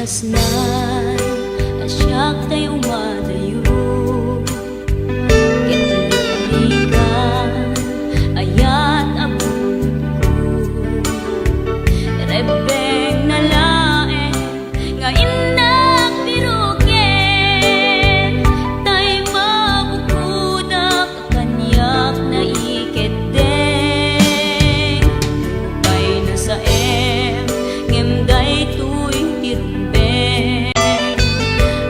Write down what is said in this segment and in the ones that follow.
kasnan asyak tayo madayo ketulugan ayat abun ko rebeng na lae nga inak birugen tay mabukudak kanyak na iketdeng lupay na sa ngemday tuy tirumbeng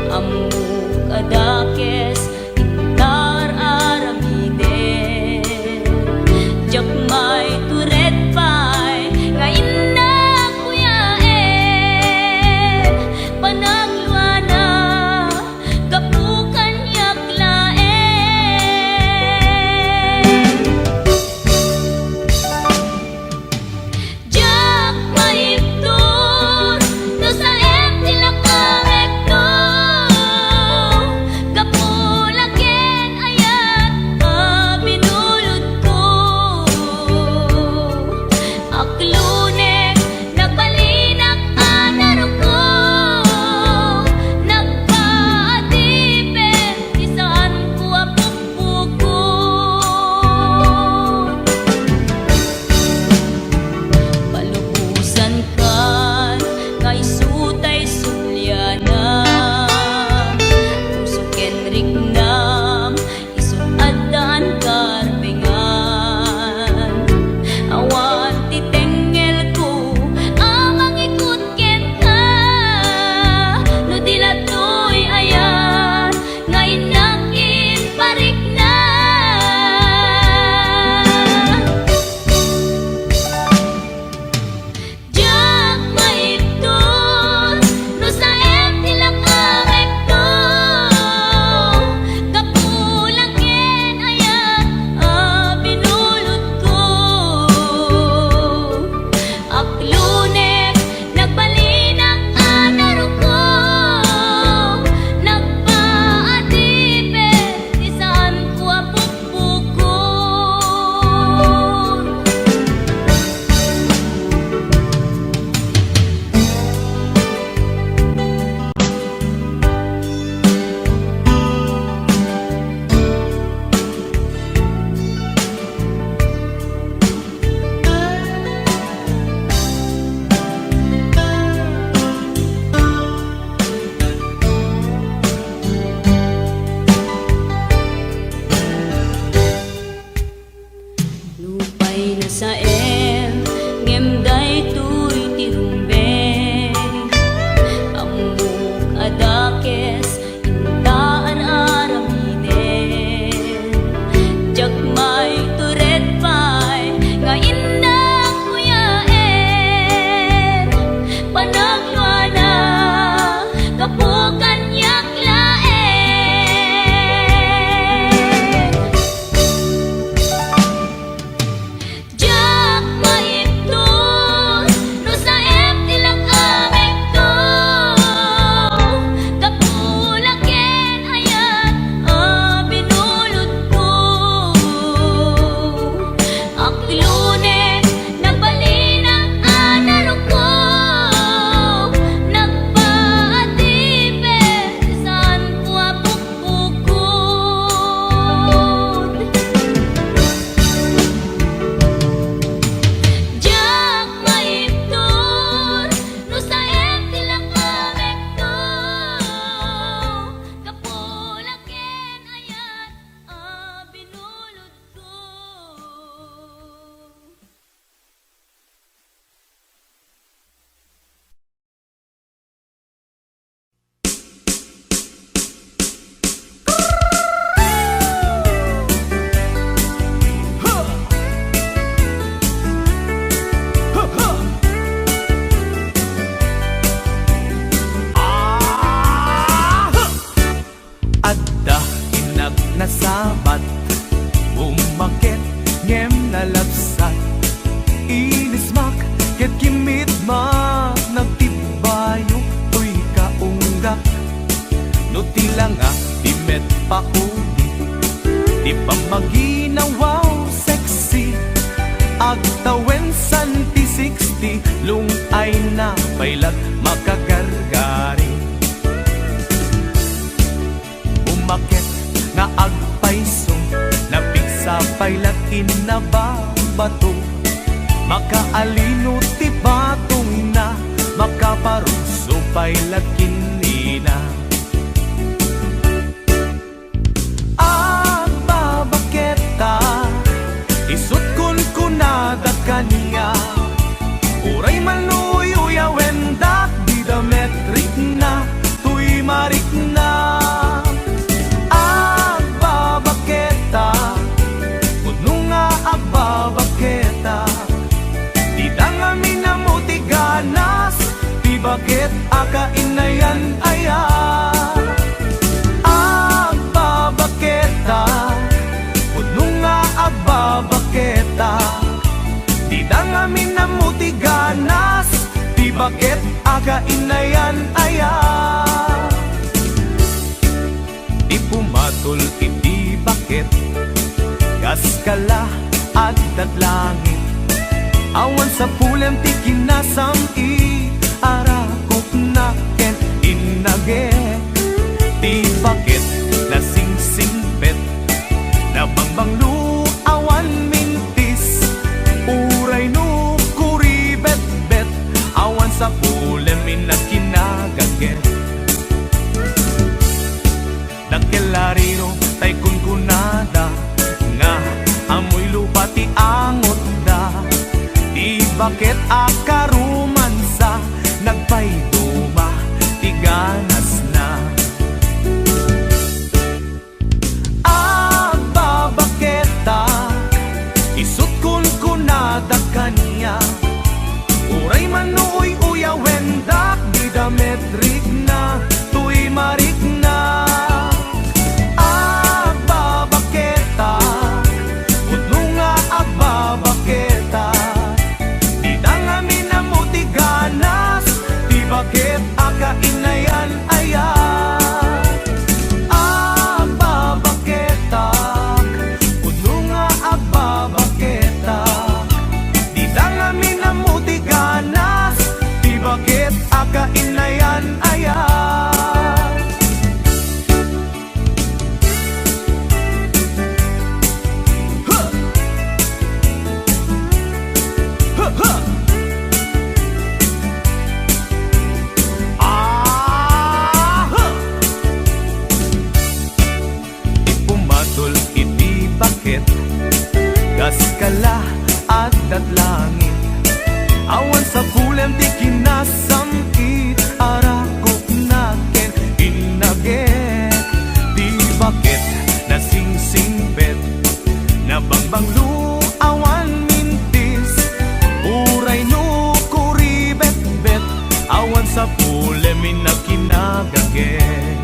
amuk adakes intar aramiden jakmay turet pay nga inak kuyaen panagluana gapukan yaklaen jak maiptur no sa tilakangekto gapulaken ayat binulod ko aklune nagbalinak anaro ko nagpaatipen isaan ko apukpukon palubusan kan nga isutay sulyana puso kenrik nam isuadan karbengan awan titengel ko amang ikut ken ka no dilatoy ayan nga inakin parik na jak maiptur no sa tilakangekto gapulaken ayat binulod ko aklunek nagbalinak anaro ko nagpaatipen isaan ko apukpukon lupay na sa ngemday tuy tirumbeng amuk adakes intaan aramiden jakmay turet pay nga inak kuyaen panagluana kapukan yaklaen jak maiptur no sa tilakangekto gapulaken ayat binulod ko aklunek nagbalinak anaro ko nagpaatipen isaan ko apukpukon jak maiptur no sa tilakangekto gapulaken ayat binulod ko Adda inag nasabat umakit ngem nalabsat inismak ket kimit mak nagtibayo tuy kaunggak no tilanga timet pauli di pa maginawaw sexy agtawen santi 60 lung ay na pailat makagargar pailatin na babato, makaalino ti batong na, makaparuso pailatin nina. At babaketa, isut kun kunada kaniya, uray maluyo wendak di dametrik na, tuy marik na. At babaketa, kuno nga agbabaketa, di dangami na mutiganas, di bakit akainayan aya. Agbabaketa, kuno nga agbabaketa, di dangami na mutiganas, di bakit akainayan aya. Di pumatol iti bakit, gas kala at dadlangit, awan sa pulem ti kinasam i arakop na ken inage. Di bakit nasingsimpet, nabangbanglu awan mintis, uray no kuribet-bet, awan sa pulem inakinagaget. Nagkelarino tay kunkunada, nga amoy lupa ti angot da, di bakit akarumansa, nagpayduma ti ganas na. Agbabaketa, isut kun kunada kaniya, uray manuoy uya wendak di dametrik na, tuy marik na. Agbabaketa, kuno nga agbabaketa, di dangami na mutiganas, di bakit akainayan aya. Agbabaketa, kuno nga agbabaketa, di dangami na mutiganas, di bakit akainayan aya. Ipumatol iti bakit, gas kala at datlangit, awan sa pulem ti kinasam it arakop na ken inaget. Di bakit nasingsimpet, nabangbanglu awan mintis, uray no kuribet-bet, awan sa pulem inakinagaget.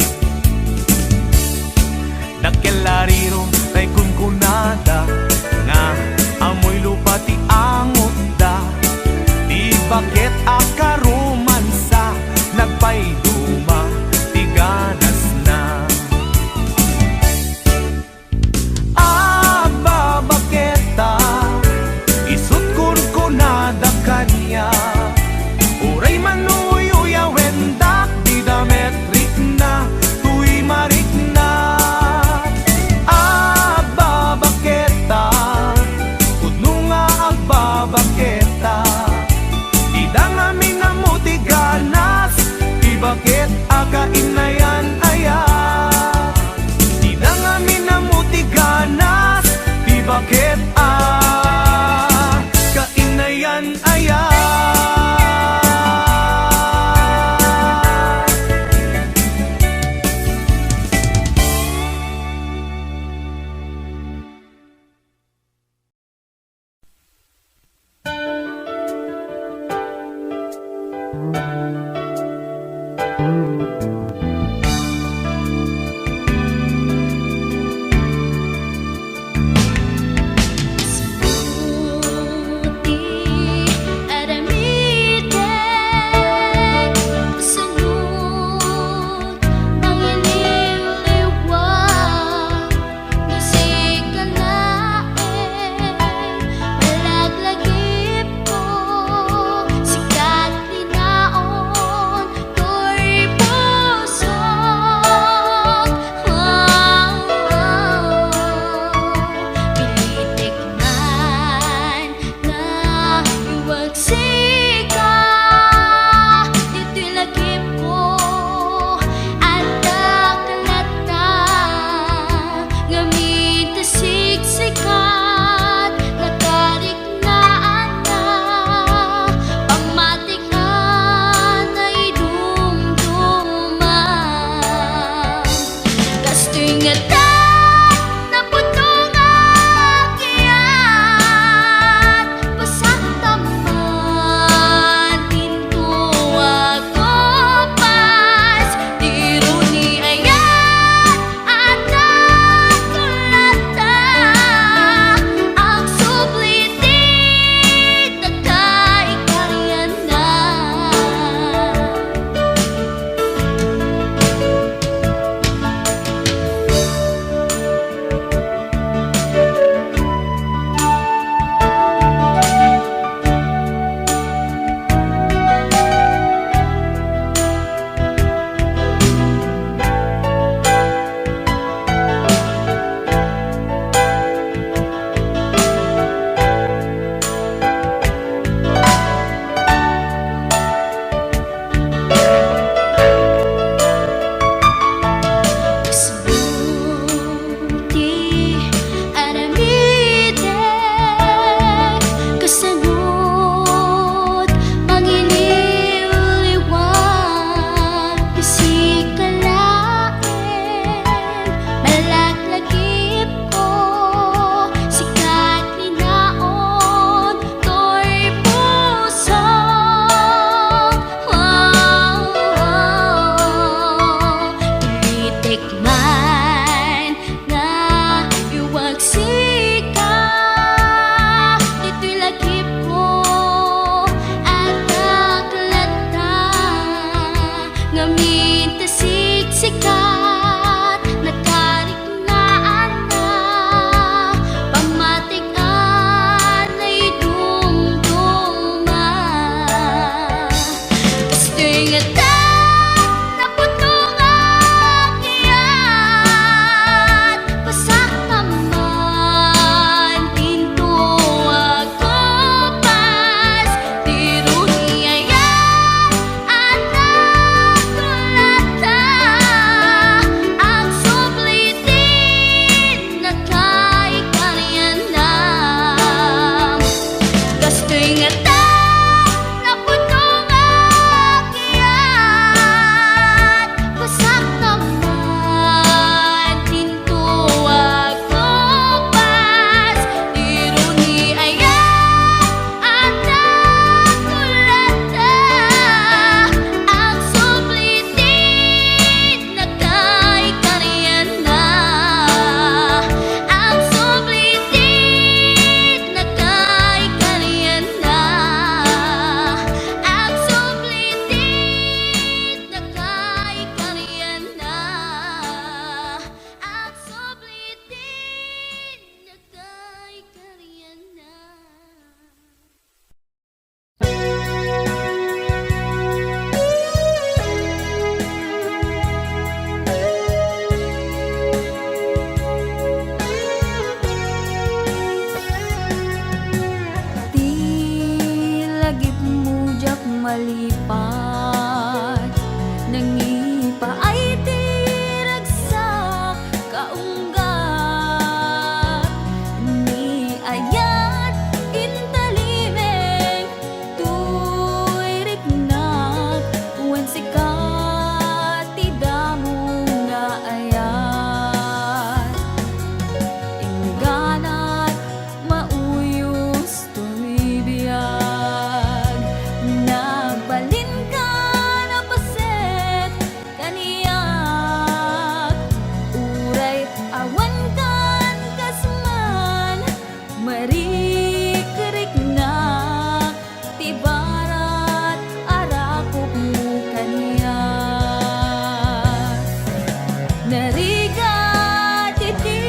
Nagkelarino tay kunkunada, nga amoy lupa ti angot da, di bakit akarumansa, nagpayduma ti ganas na. Agbabaketa, isut kun kunada kaniya, uray manuyo wendak di dametrik na, tuy marik na. Agbabaketa, kuno nga agbabaketa, di dangami na mutiganas, di bakit akainayan aya. Di dangami na mutiganas, di bakit akainayan aya. malipat nangipa ay tiragsak kaunggat ni ayat intalimeng tuy riknak wan sikat tidamo nga ayat ingganat mauyos tuy biyag nagbalin ka na paset kaniyak uray awan kan kasman marikiriknak tibarat arakop mo kaniyak narigat iti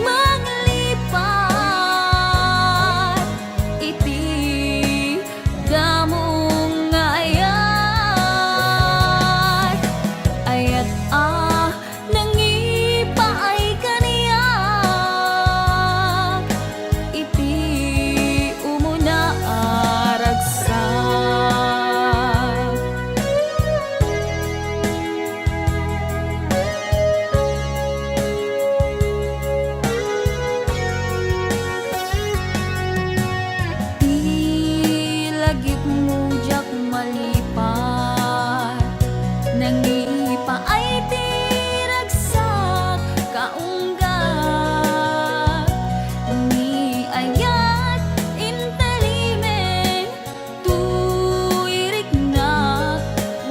maglipat iti damong nga ayat ayat nangipa ay kaniyak iti umuna aragsak ilagip mo jak malipat nangipa ay tiragsak kaunggat ni ayat intalimeng tuy riknak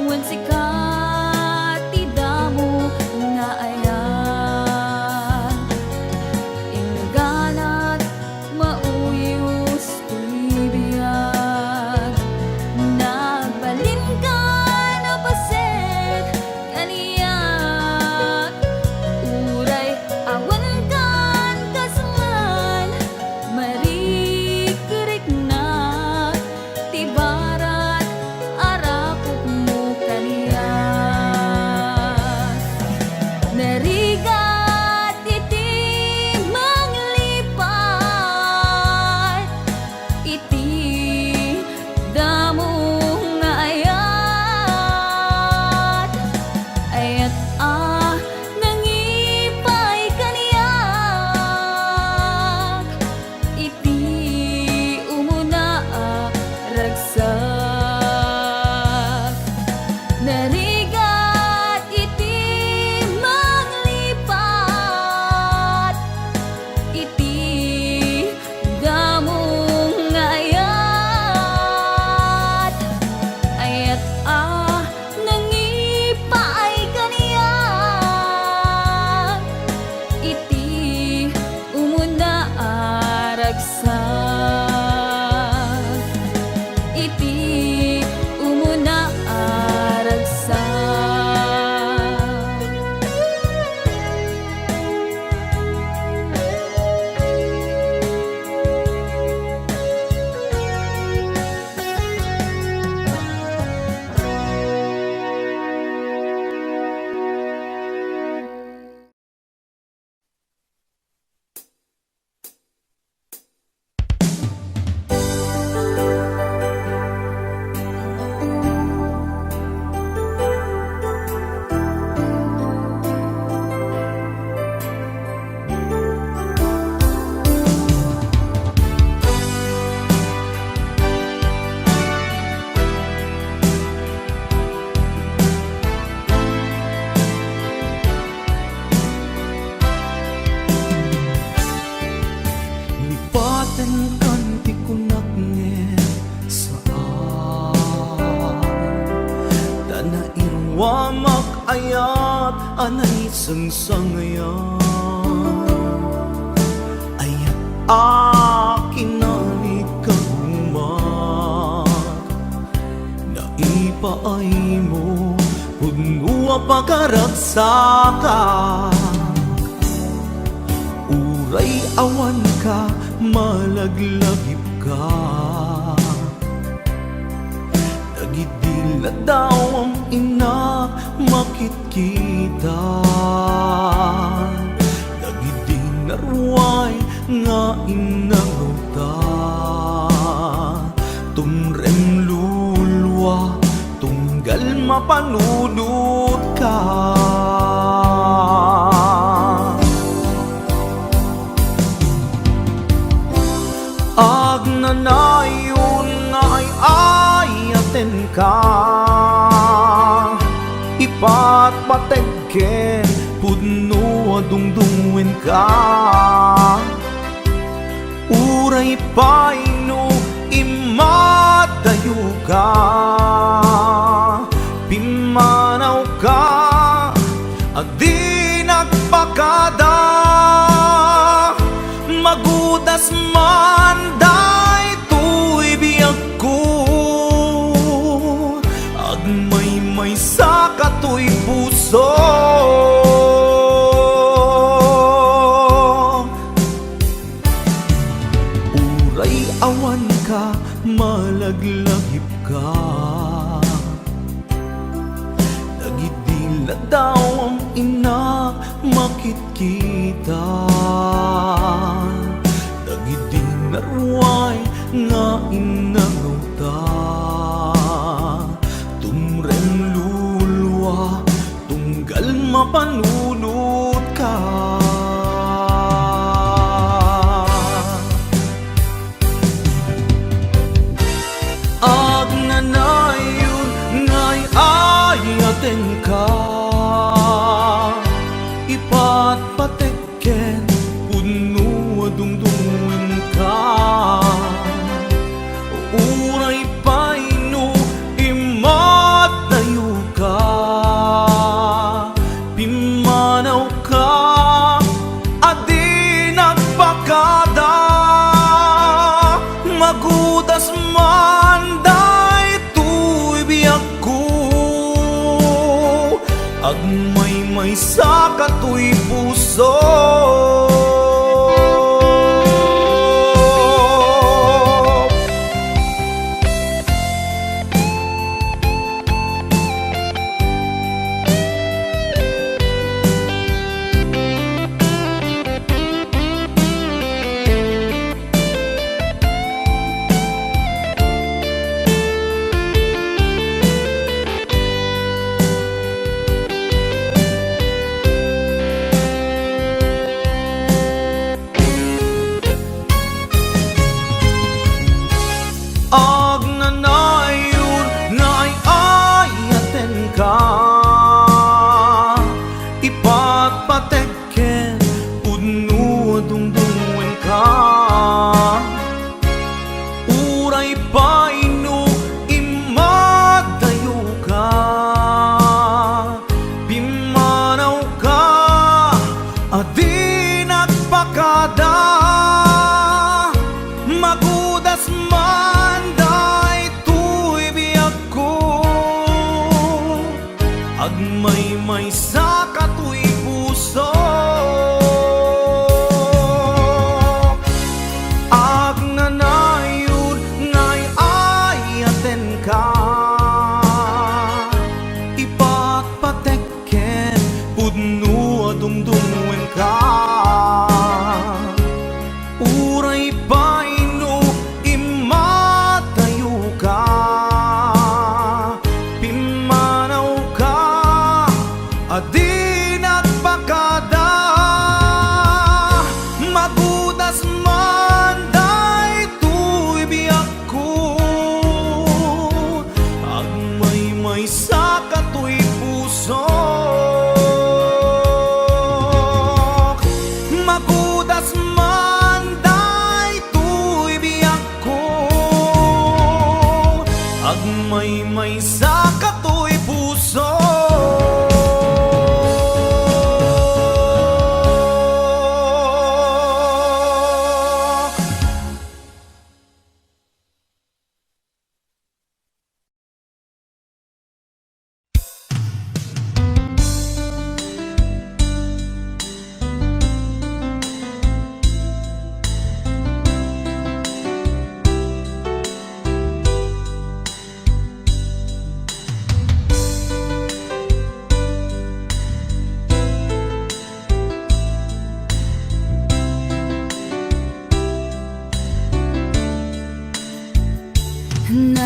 wan sikat tidamo nga ayat ingganat mauyos tuy biyag nagbalin ka na paset kaniyak uray awan kan kasman marikiriknak tibarat arakop mo kaniyak narigat iti manglipat iti damong nga ayat ayat nangipay kaniyak iti umuna ragsak narigat iti manglipat iti damong nga ayat ayat nangipa ay kaniyak iti umuna aragsak iti umuna aragsak Lipatan kan ti kunak ngen saan Dana irwamak ayat anay sangsangayan Ayat akinani kagumak Naipaay mo Punua pagkaragsakan Uray awan ka, malaglagip ka Nagidil na daw ang ina makitkita Nagidil na ruway nga inangota Tumrem lulwa mapanunod ka. Agnanayon nga ay ayaten ka, ipatpategken pudno adungdungwen ka. Uray paino imadayo ka, pimanaw ka, adi nagpakada. Magudas man daytoy biyag ko, agmay-may sa katoy puso. Uray awan ka, malaglagip ka, nagidila daw ang ina makitkita. Narway nga inangawta, tumrem lulwa, tunggal mapanunod ka. Agnanayon nga'y ayaten ka, ipatpatekken puno adungdungwen ka. Uray paino imadayo ka, pimanaw ka, adi nagpakada. Magudas man daytoy biyag ko, agmay-may sa katoy puso. Agnanayon nga'y ayaten ka, ipatpatekken pudno adungdungwen ka. Uray paino imadayo ka, pimanaw ka, adi nagpakada. Magudas man daytoy biyag ko, agmay-may sa katoy puso. Agnanayon nga'y ayaten ka, ipatpatekken pudno adungdungwen ka. Uray paino imadayo ka, pimanaw ka, adi nagpakada. Magudas man daytoy biyag ko, agmay-may sa katoy puso. Magudas man daytoy biyag ko, agmay-may sa katoy puso.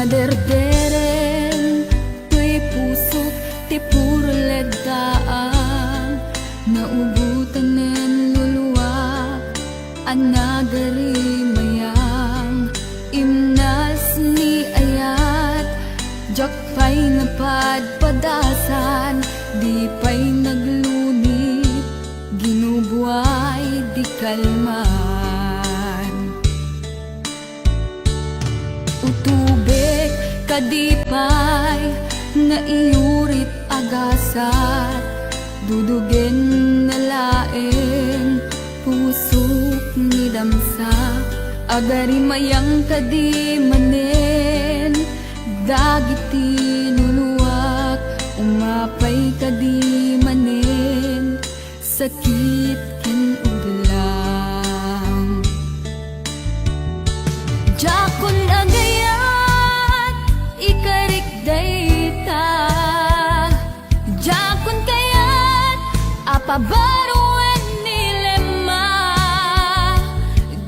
Naderderen to'y puso't ti puro leddaang naubutan nen luluwak anagari mayang imnas ni ayat jakpay napadpadasan di pay naglunit ginubuay di kalman utubek kadipay nga iyurit agasat dudugen na laeng pusok ni damsak agari mayang kadi manen dagiti luluwak umapay kadi manen sakit ken udlang jakon agayat ikarik dayta jakon kayat apabaruan nilema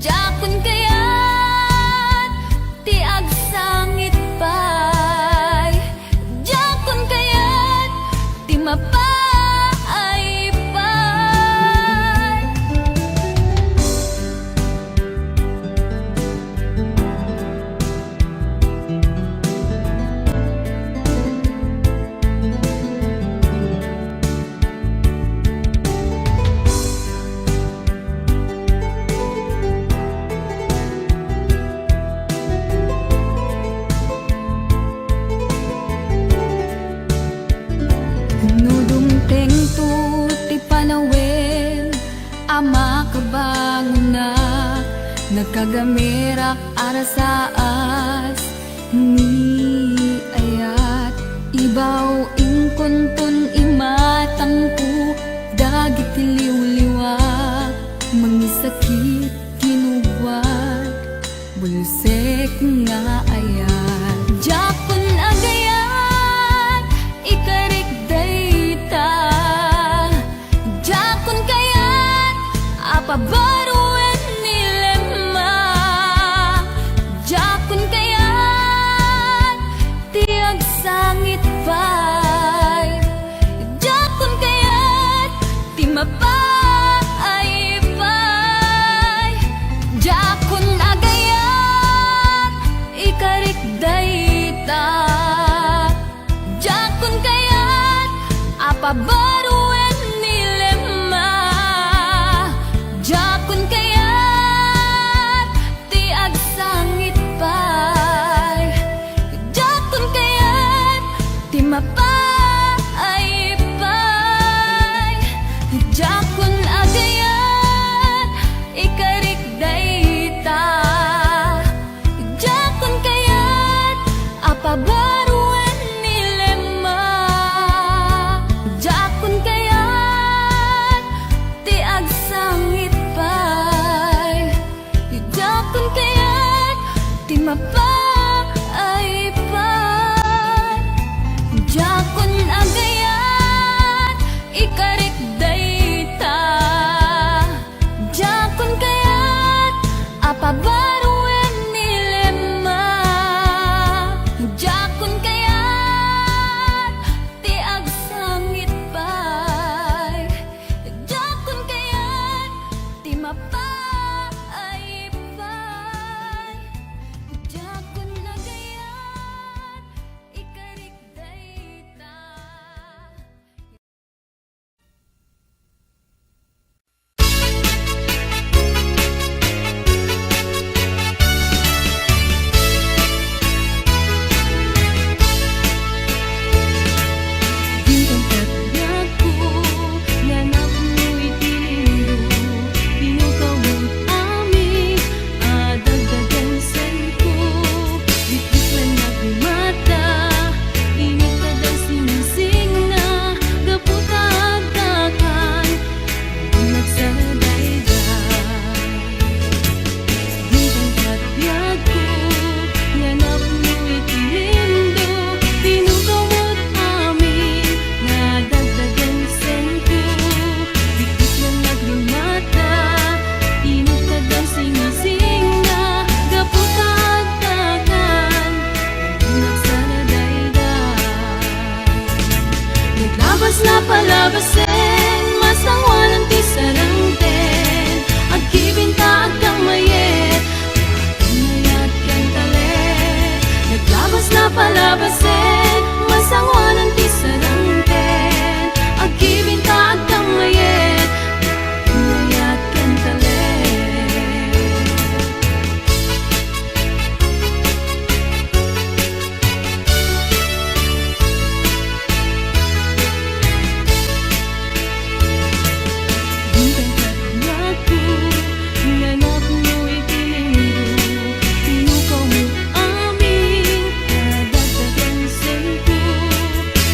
jakon kayat ti agsangit pay jakon kayat ti mapay pay nudumteng tu ti panawen ama kabangunak nagkagamirak arasaas ni ayat ibaw ingkuntun imatangku dagit liwliwak mangisakit kinubwag bulusek nga ayat jakon agayat ikarik dayta jakon kayat apabaruan nilema jakon kayat ti agsangit pay jakon kayat ti mapay pay jakon agayat ikarik dayta jakon kayat apabaruan nilema jakon kayat ti agsangit pay jakon kayat ti mapay pay jakon agayat ikarik dayta jakon kayat apabaruan nilema jakon palabasin, masangwanan ti sarangten, agibin ka agdang mayet, inayat ken talet. Bintang kadlaku, nanap mo'y tinindo, tinukaw mo aming kadagdagan sa'yo.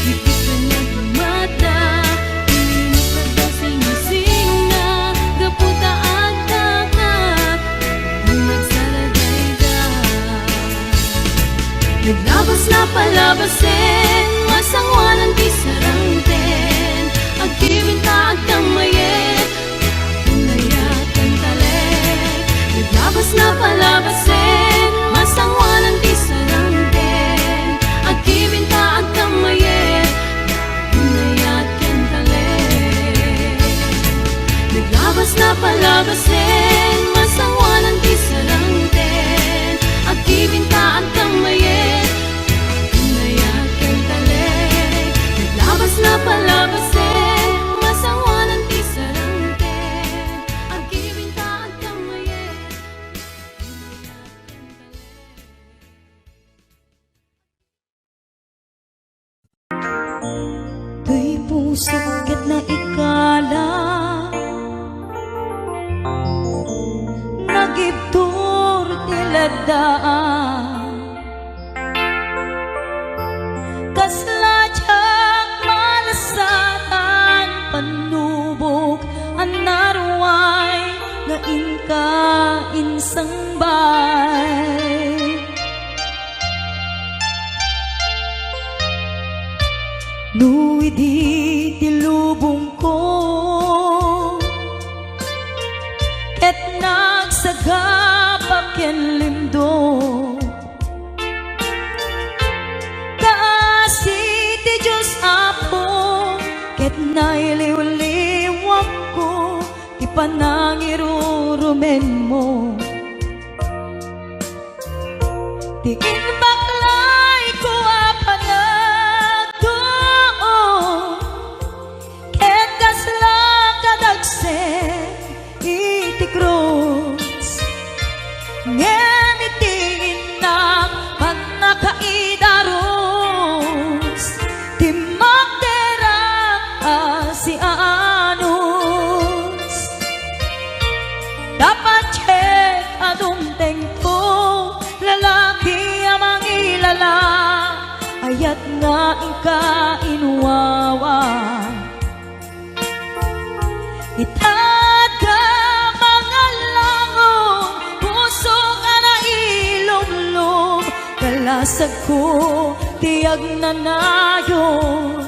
Higit ka na gumata, inis ka daw singising na, gaputa at dagat, nagsaragaygan. Naglabas na palabasin, masangwanan ti sarangten, agibin ka agdang mayet, inayat ken talet. Naglabas na palabasin, masangwanan ti sarangten, agibin ka agdang mayet, inayat ken talet. Naglabas na palabasin, masangwanan ti sarangten, agibin ka agdang mayet, inayat ken talet. Naglabas na palabasin, masangwanan ti sarangten, agibin ka agdang mayet, inayat ken talet. Tuy puso ket na ikala, nagibtur tiladaan, kasladyak malasatan, panubok anaruay, nga inka insang bay. Nuwi di tilubong ko, ket nagsagabak ken limdo, kaasi ti Diyos Apo, ket nailiw-liwak ko, ti panangirurumen mo. Ti inbaklay ko apanagdo, ket kasla kadagsen iti krus, ngem iti inak pannakaidarus, ti magderang si anus. Dapat check adung tengko, lalaki amang ilala, ayat nga ingka inuwawa. Itata mga langon, puso nga na ilumlum, kalasag ko tiyag na nayon.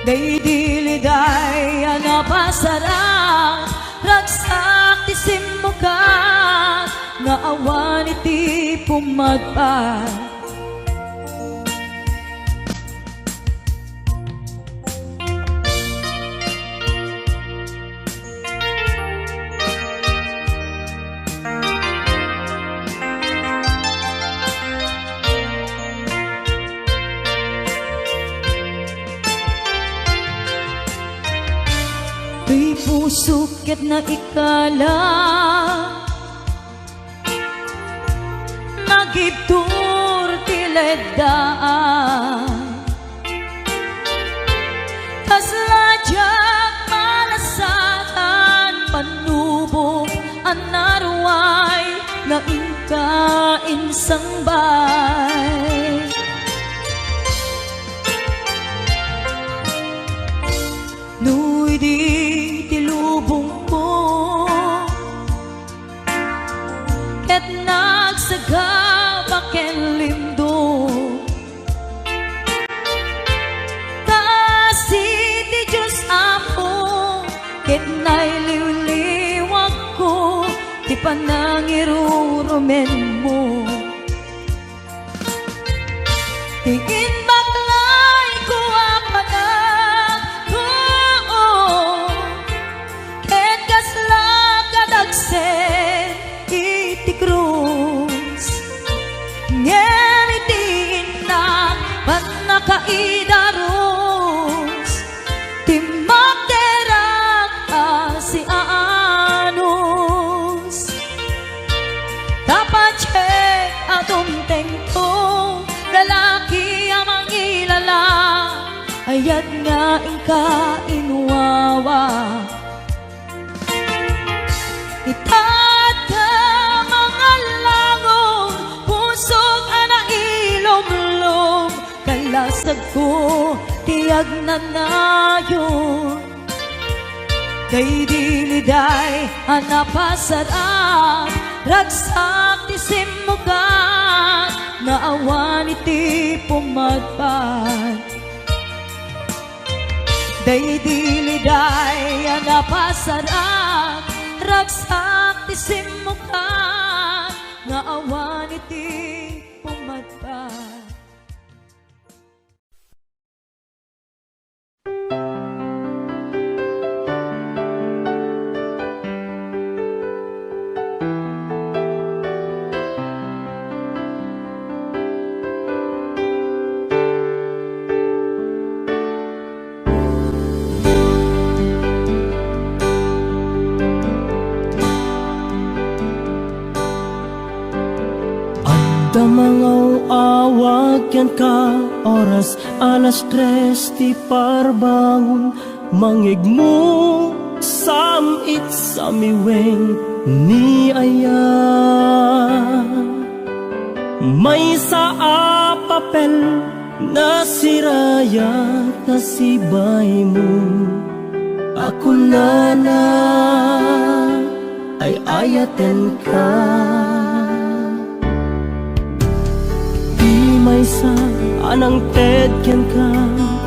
Day diliday napasarang, ragsak ti simukat, nga awan iti pumadpad. Tuy puso ket na ikala, nagibtur tiledaan, kasladyak malasatan, panubok anaruay, nga inka insang bay. Nuy di tilubong ko, ket nagsagabak ken limdo, kaasi ti Diyos Apo, ket nailiw-liwag ko, ti panangirurumen mo. Ti inbaklay ko apanag ko, ket kasla kadagsen iti krus, ngem iti idarus Timak derak si anus Dapat cek atong tengtong lalaki amang ilala Ayat nga ingka inuwawa Itat ka mga langon Pusok anak ilom-lom Kalasag ko tiyag na nayon Kay diliday anapasarap Ragsak ti simugan Naawan iti pumadpad Day diliday anapasarap Ragsak ti simukan Naawan iti pumadpad Damangaw awag yan ka oras 3:00 ti parbangon Mangigmo samit sa miweng ni aya May sa papel na sirayat na sibay mo Ako na ay ayaten ka May sa anang ted ken ka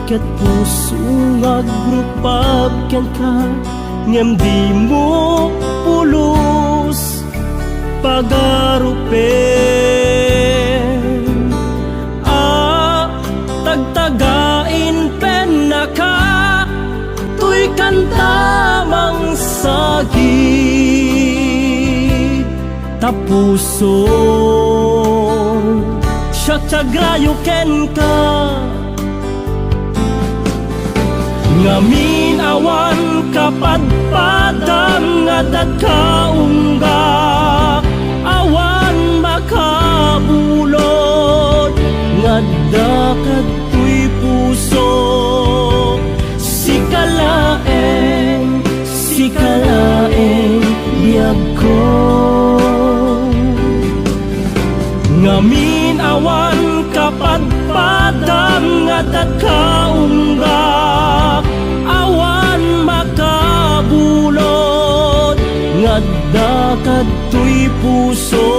Ket puso nga grupap ken ka Ngem di mo pulos pagarupen Tagtagain pen na ka Tuy kantamang sagi Tapuso Siyagrayo ken ka Ngamin awan kapadpadam Ngadat kaungga Awan makabulod Ngadakad tuy puso Sikalaeng Biyag ko Ngamin awan kapadpadam Ngadat kaunggak Awan makabulod Ngadakad tuy puso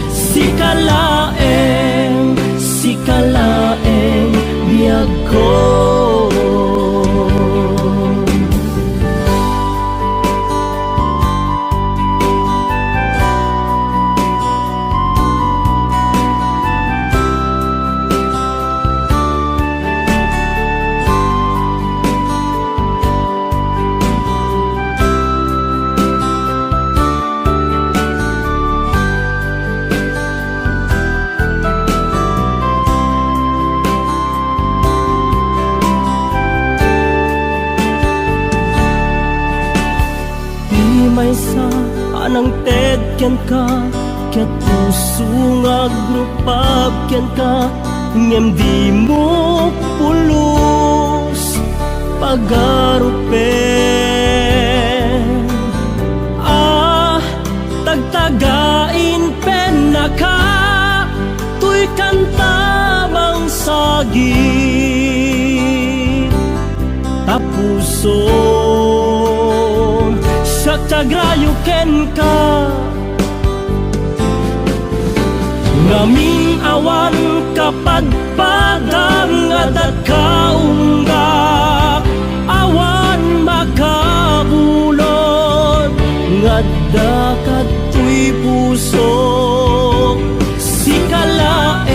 Sikalaeng Biyag ko May sa anang ted ken ka Ket puso nga grupap ken ka Ngem di mo pulos pagarupen Tagtagain pen na ka Tuy kantamang sagi Tapuso Siyagrayo ken ka Ngamin awan kapadpadam Ngadat kaunggak Awan makabulod Ngadakad tuy puso Sikalaeng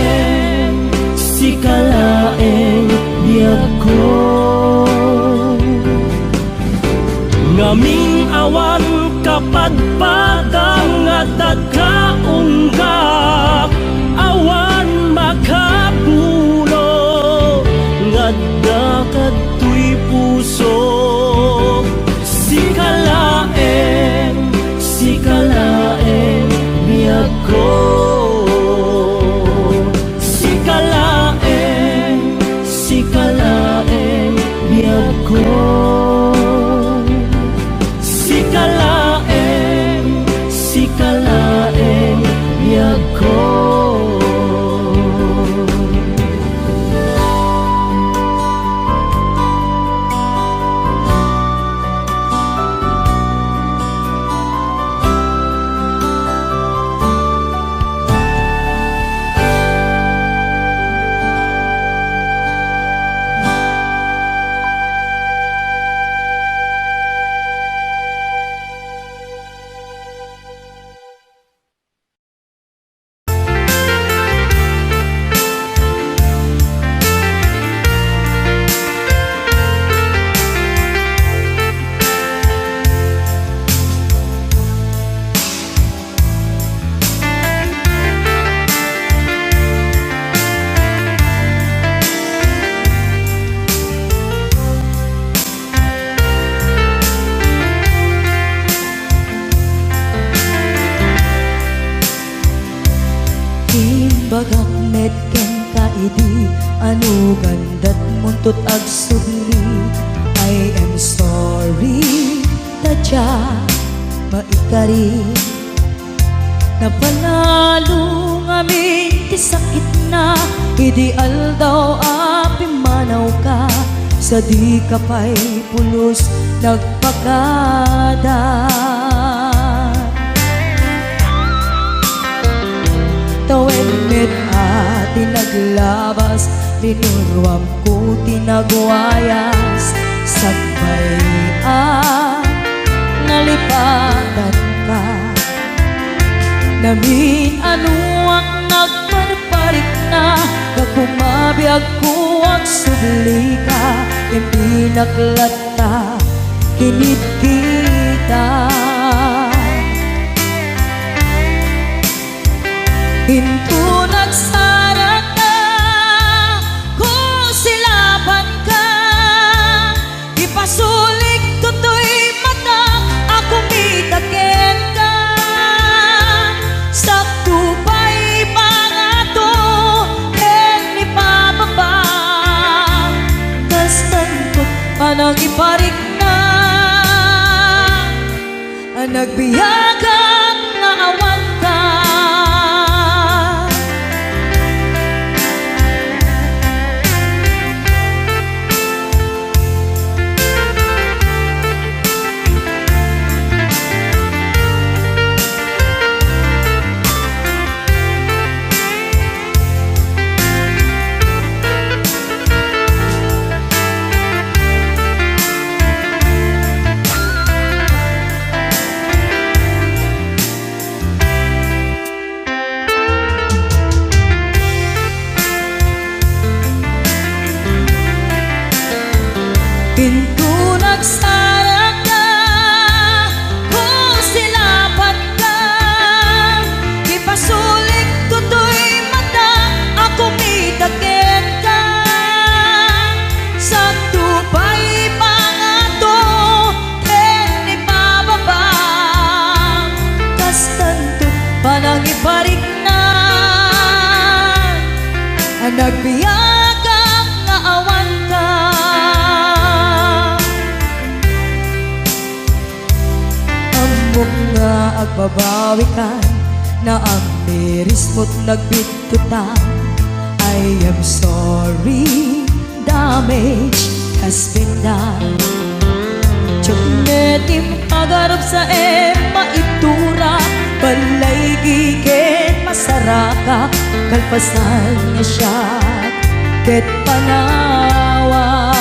Biyag ko Ngamin awan kapadpadam Ngadat kaunggak Awan makabulod Timbagak medken ka idi Anu gandat muntut ag subli I am sorry Tadya maikari Napanalo ngamin ti sakit na Ideal daw api manaw ka Sa di ka pa'y pulos nagpakada Tawen mit ati naglabas Linurwam ko tinagwayas Sagbay nalipatan ka Namin anuak nagparparik na Nagkumabiyag ko ang subli ka Hindi naklata kinit kita Hinto nagsarat ka Kung silaban ka Ipasulik tutoy mata Ako mitaken ka Sakto pa'y pangato Ken ni pababa Kastantot panang iparik na Ang nagbiyagang naawan ka Pinto nagsara ka Kung silapan ka Ipasulik tutoy mata Ako mitaken ka Sa tupay pangato Ken ipababa Kastanto panang iparik na Ang nagbiyagang naawan ka Amok nga agbabawi ka Na ang miris mo't nagbitutan I am sorry Damage has been done Tsunetim agarap sa maitura Balay gigen masaraka Kalpasan niya siya Ket panawan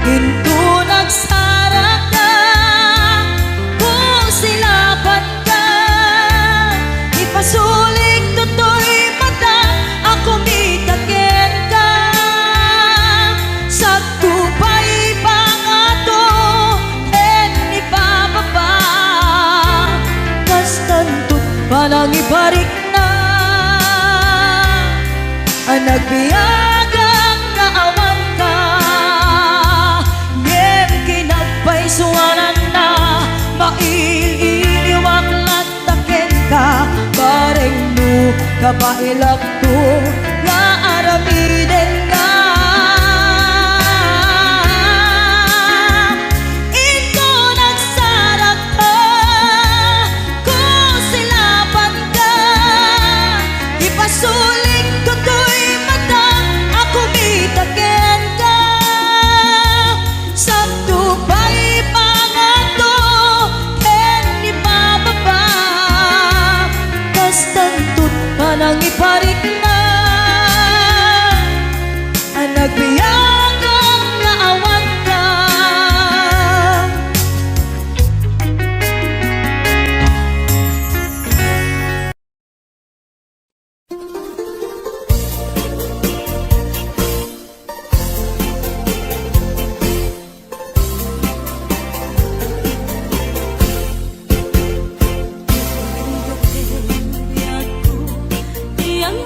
Hinto nagsara ka Kung silapan ka Ipasulik tutoy mata Ako mitaken ka Sa tupay pangato Ken ipababa Kastantot panang iparik na Ang nagbiyagang naawan ka Ngem kinagpaisuanan na Maililiwak lataken ka Bareng mo kapailak to Nga aramiden ka Ito nagsarak ka Kung silapan ka Ipasulik tutoy mata Ako mitaken ka Sa tupay pangato Ken ipababa Kastantot panang iparik na Ang nagbiyagang naawan ka Yang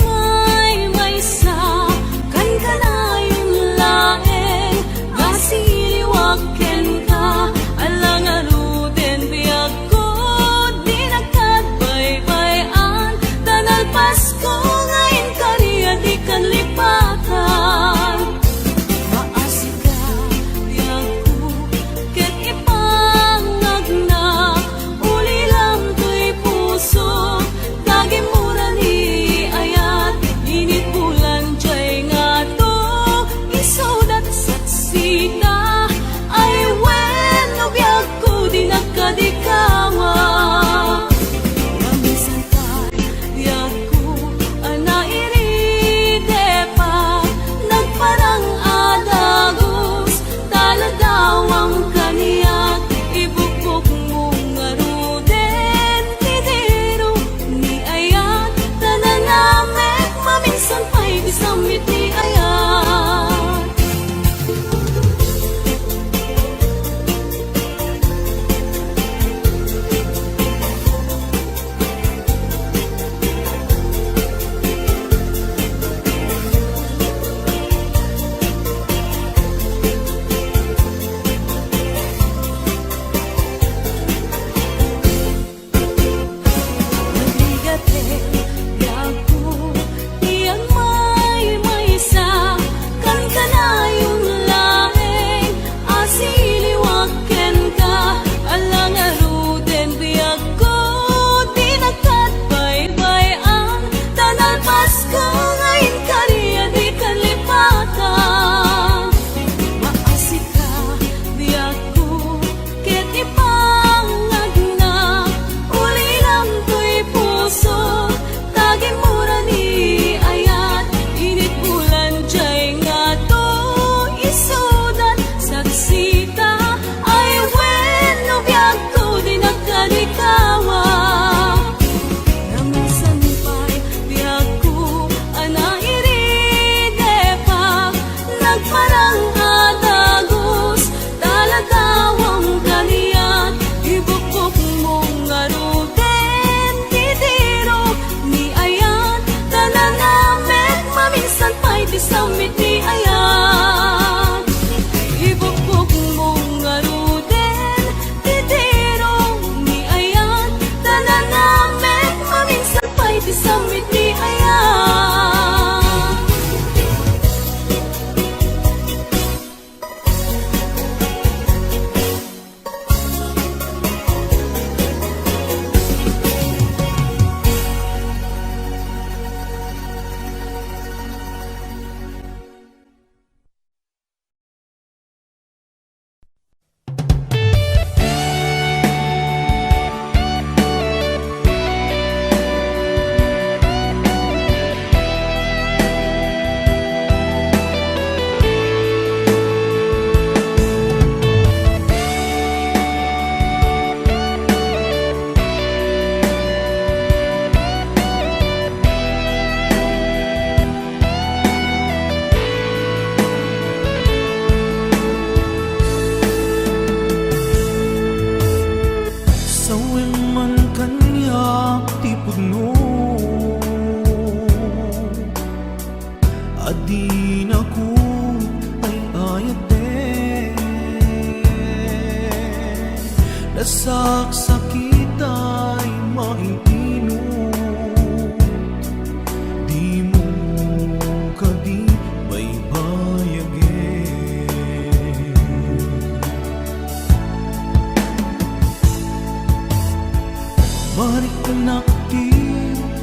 Balik na ti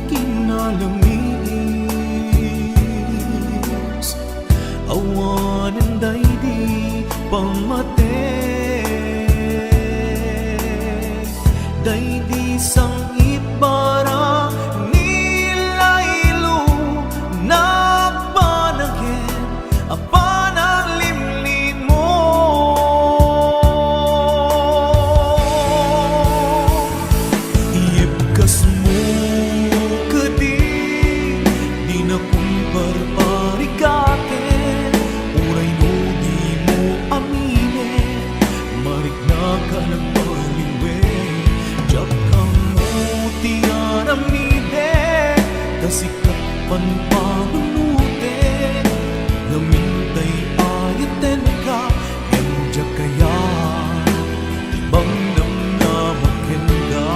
kinalamis, awanan day di pamate, day di sangit bara nilaylo na panagin apanang limlim mo. Iyibkas mo kadi di na kumparparikaten, uray no di mo aminin, marik na ka nagpaliwe, jak kang mo tiyaramide, kasikat panpanunute, namintay ayaten ka, emja kaya ibang namnamakin ka.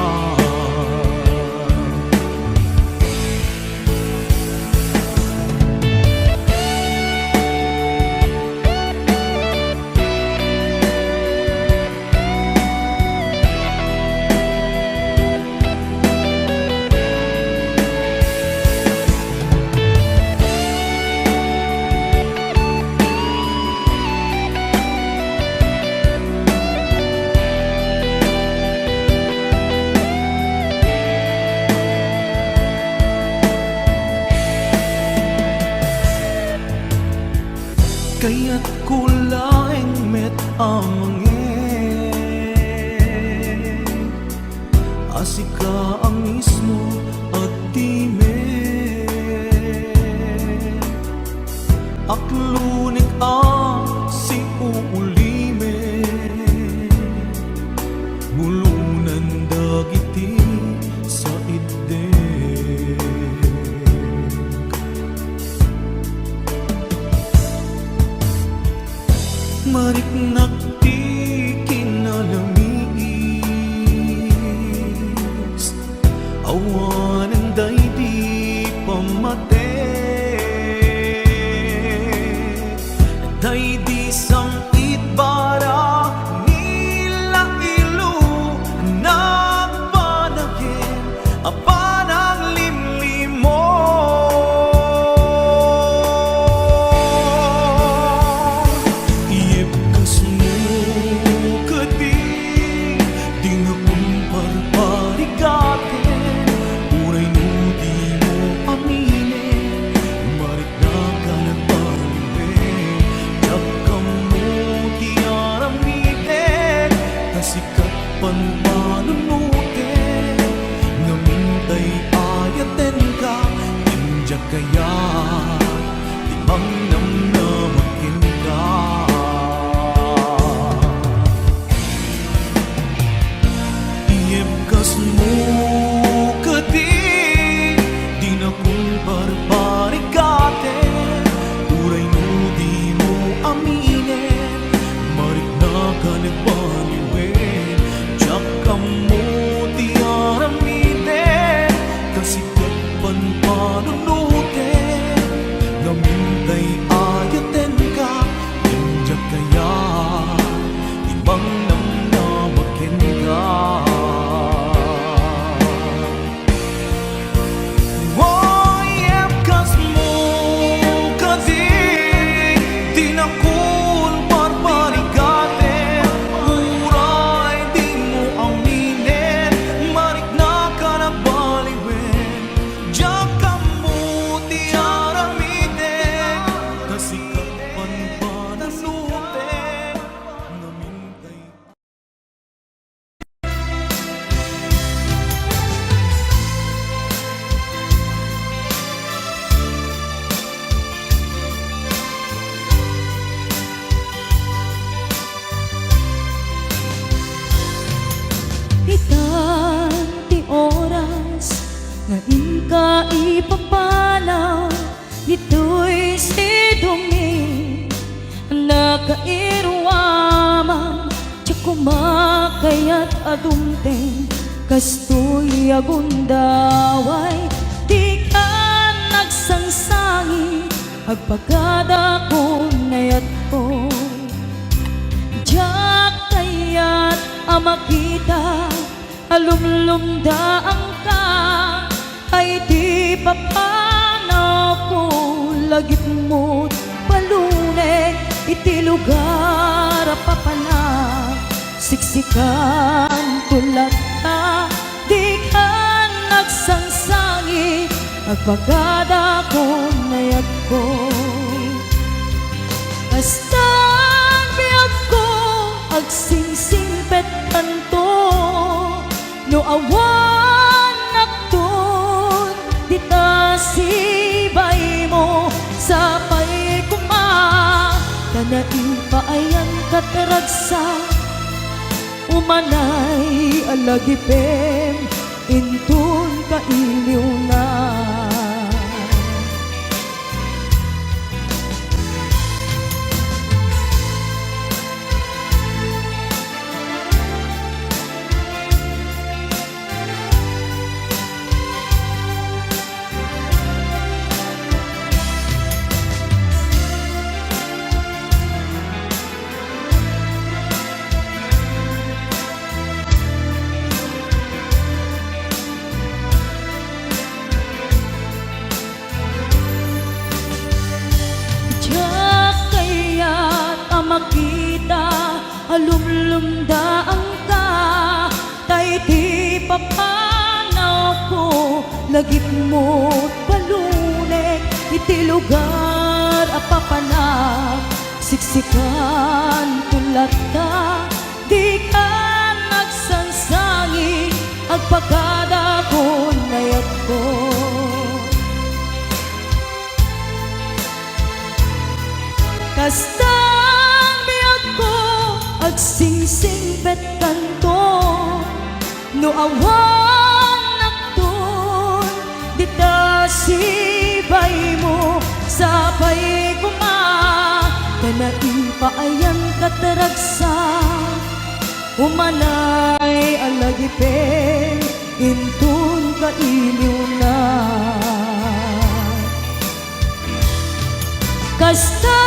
Kaya't kulaing met amangin, asika ang mismo at time, aklunik ang si uulime, mulunan dagiti sa ide. Marik nakti kinalamis, awanan day di pamate, day di sangit bara nilaylo nagpanagin apanang limlim mo. Iyibkas mo kadi di na kumparparikaten, uray no di mo aminin, marik na ka nagpaliwe, jak kang mo tiyaramiden, kasikat panpanunute, namintay ayaten ka, emja kaya timang namnamakin ka. Iyibkas mo kadi di na kumparparikaten, uray no di mo aminin, marik na ka nagpaliwen, jak kang mo tiyaramiden, kasikat panpanunute, namintay ayaten ka, emja kaya ibang namnamakin ka. Iyibkas mo kadi di na kumparparikaten, uray di mo aminin, marik na ka nagpaliwen, jak kang mo tiyaramiden, kasikat panpanunute, namintay. Itan ti oras nga inka ipapanaw, dito'y sidungin nakairwamang, tiyak kumakayat adumteng, kastoy agundaway, di ka nagsangsangi, agpagada ko nayat ko, jak kayat amakita alumlumdaan ka, ay di papanaw ko. Lagit mo't paluneg, iti lugar papanak. Siksikan tulad ka, di ka nagsansangi, agpagada ko nayag ko. Basta biyag ko, agsingsingpet kanto, no awan nakton, di ta sibay mo, sapay kuma, tanai paayan kataragsa, umanay alagipem, intun kailiw na. Makita, alumlumdaan ka, tay di papanaw ko. Lagit mo't paluneg, iti lugar apapanak. Siksikan tulad ka, di ka nagsansangi, agpagada ko nayag ko. Kasta agsingsingpet kanto, no awan nakton, di ta sibay mo, sapay kuma, tanai paayan kataragsa, umanay alagipin, intun kailiw na. Kasta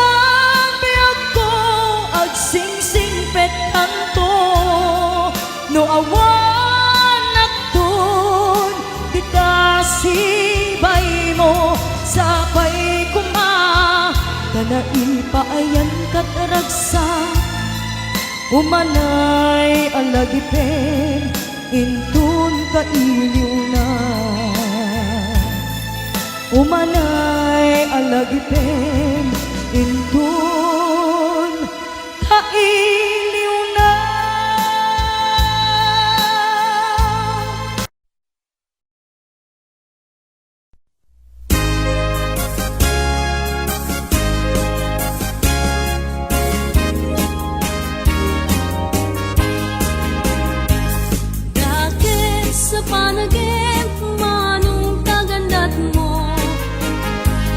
agsingsingpet kanto, no awan nakton, di ta sibay mo, sapay kuma, tanai paayan kataragsa, umanay alagipin, intun kailiw na. Umanay alagipin, intun kailiw na. Bakit sa panaginip manong kagandat mo?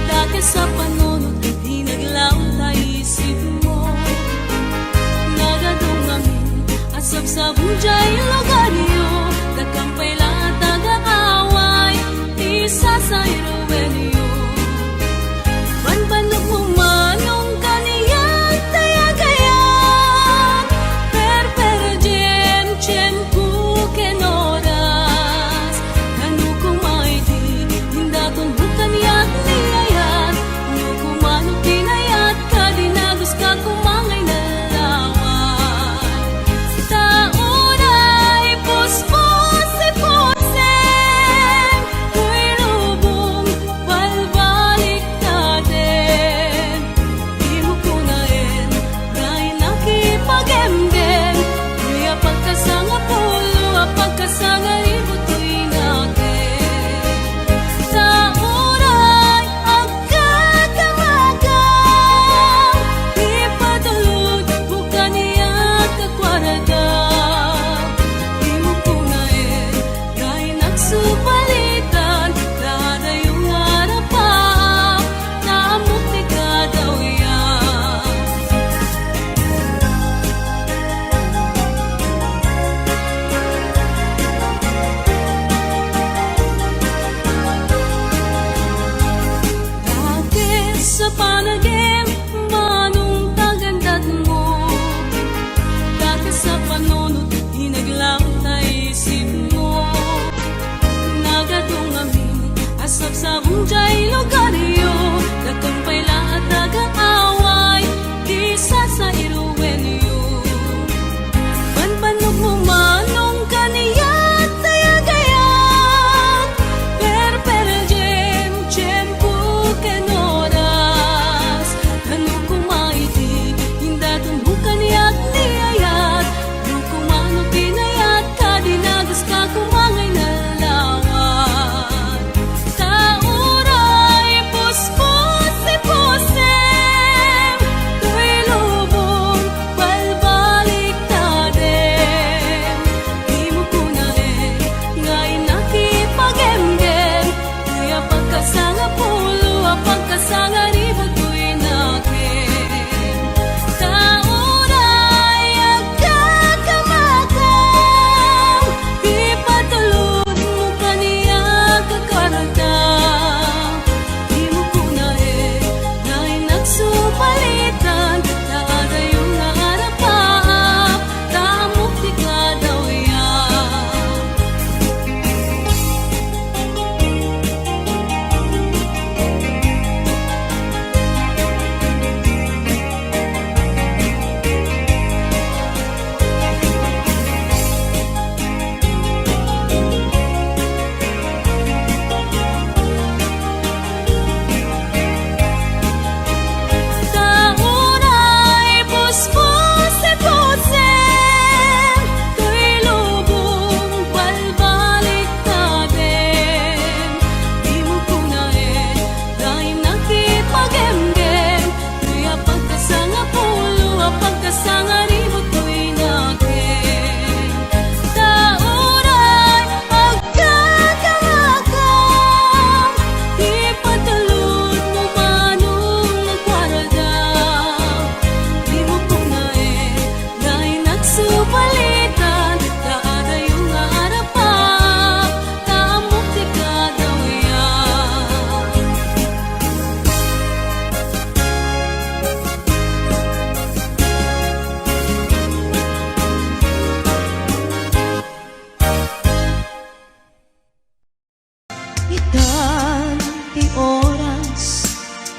Dati sa panunod di naglaw sa isip mo. Nagadungangin asap sa bujay logaryo, nagkampay lang taga-away, isa sa iruwelyo. Banbanok mo manong kaniyang tayagayan, per jem ku kenoras, kanu kumay di, hindaton bukan yak niyayat, nu kumanong pinayat ka, dinagos ka kumangay na lawan. Taon ay puspos-iposen, ku'y lubong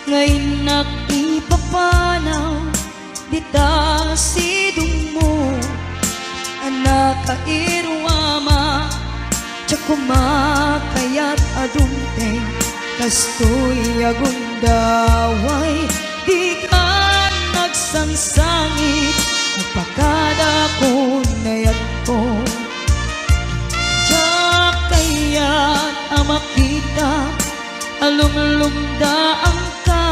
Ngayon nakipapanaw dita sidong mo anak kairwama tsak kumakayat adumteng kastoy agundaway di ka nagsangsangit nagpakada ko nayat ko tsak kayat amakita alumlumdaan ka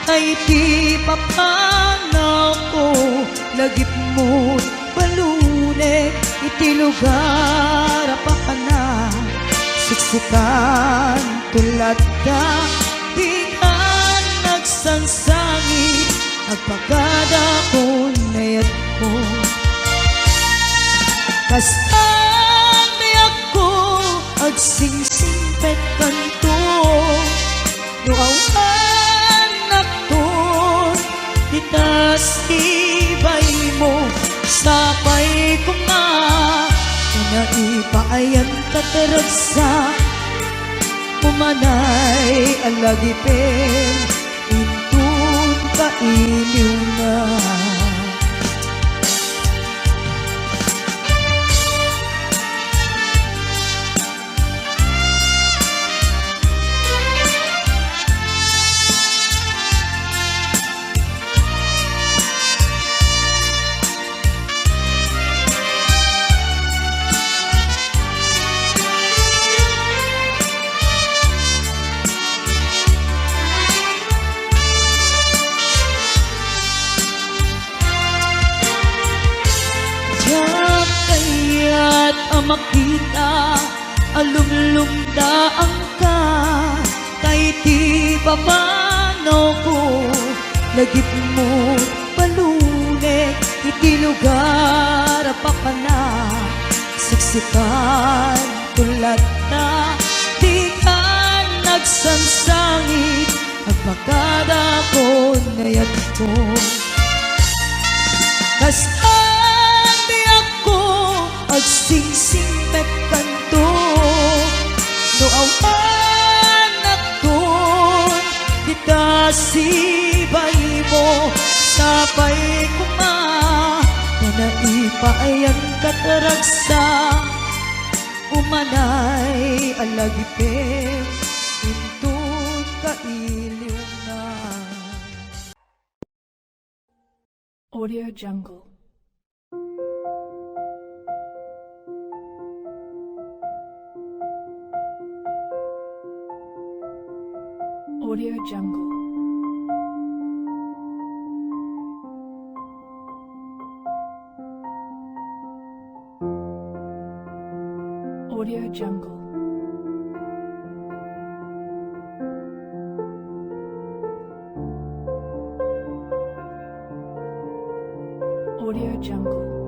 ay di papanaw ko lagip mo balunek iti lugar pa na siksikan tulad ka di ka nagsangsangit agpagada ko nayat ko kastan nayak ko agsingsingpet kanto nuawan nakton ditas ibay mo sapay ko nga naipaayan kataragsa umanay alagipin intun kailiw na makita alumlumdaan ka kay di papanaw ko lagip mo palunek iti lugar pa na siksikan tulad na di ka nagsangsangit agpagada ko nayat ko kastan di ako agsingsingpet kanto no awan nakton dita sibay mo sapay ko nga na naipaayan kataragsa umanay alagipin intun kailiw na Audio Jungle. Audio Jungle. Audio Jungle. Audio Jungle.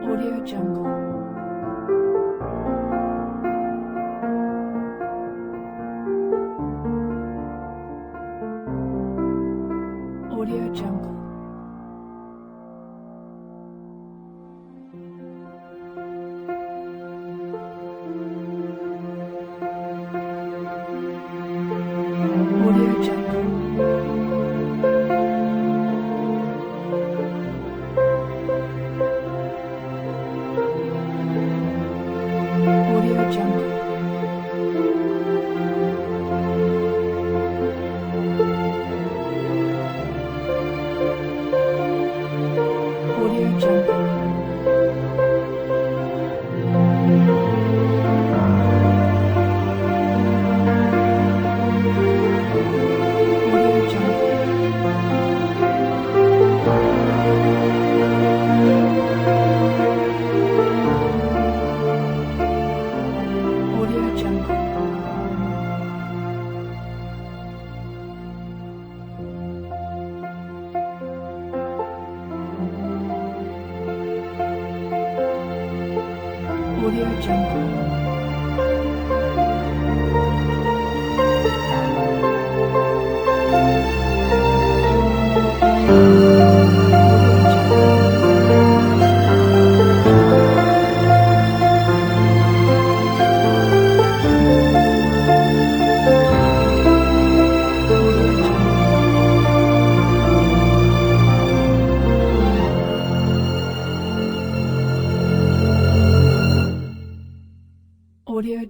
Audio Jungle. Audio Jungle. Audio Jungle. Audio Jungle. Audio Jungle. Audio Jungle. Audio Jungle. Audio Jungle. Audio Jungle.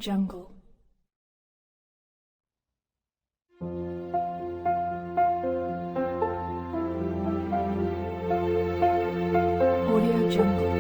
Jungle. Audio Jungle.